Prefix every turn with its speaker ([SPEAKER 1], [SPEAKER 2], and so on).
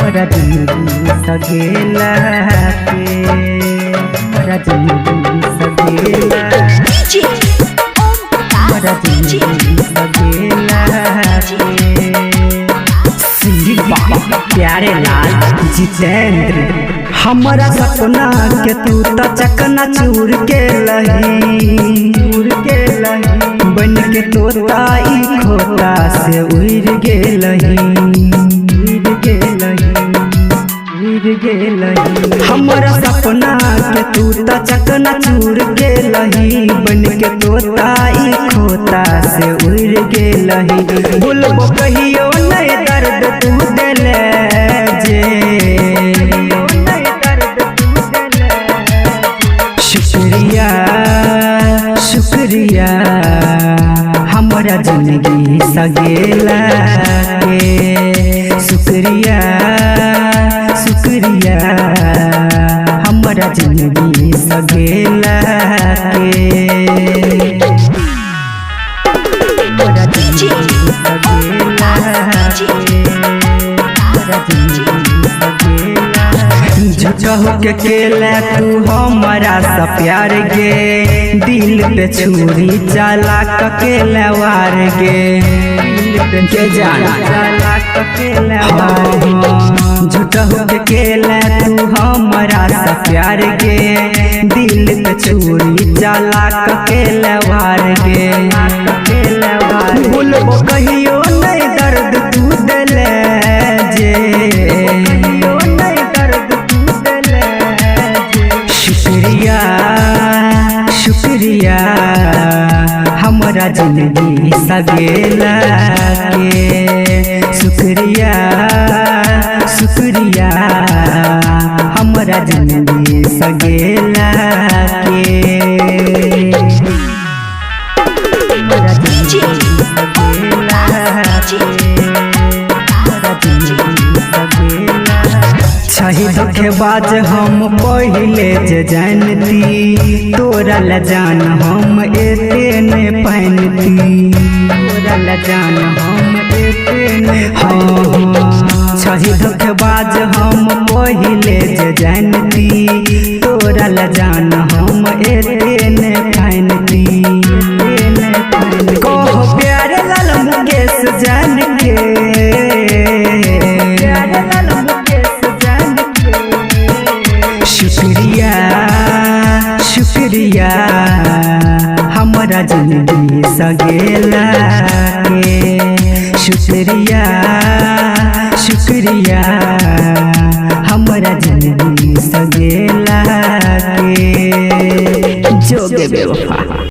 [SPEAKER 1] हमरा जिंदगी सगेला के हमरा जिंदगी सगेला हमरा जिंदगी सगेला के प्यारे लाल जितेंद्र हमारा सपना के तू तो चकना चूर के लही बन के तोता ई खोता से उड़ गेलही हमारा सपना के तू तो चकना चूर के लही बन के तोता ई खोता से उड़ गेलही बोलबो कहियो नहीं दर्द तू दिले जे शुक्रिया शुक्रिया हमारा जिंदगी सगेला के शुक्रिया शुक्रिया हमारा जिंदगी सगेला के हमारा जिंदगी सगेला झूठा होके केला तू हमारा सा प्यार गे दिल पे छुरी चला ककेला वार गे के जाना चला ककेला वार झूठा होके केला तू हमारा सा प्यार गे दिल पे छुरी चला ककेला वार गे बोलबो कहियो नहीं दर्द तू दिले जे शुक्रिया शुक्रिया हमारा जिंदगी सगेला के शुक्रिया शुक्रिया हमारा जिंदगी सगेला के हमारा जिंदगी सगेला छही धोखेबाज हम पहिले जे जानती तोरा ल जान हम एते ने पहनती तोरा ल जान हम एते ने छही धोखेबाज हम पहिले जे जानती तोरा ल जान हम एते ने पहनती कहो प्यारे लाल मुकेश जान के शुक्रिया शुक्रिया हमारा जिंदगी सगेला के शुक्रिया शुक्रिया हमारा जिंदगी सगेला।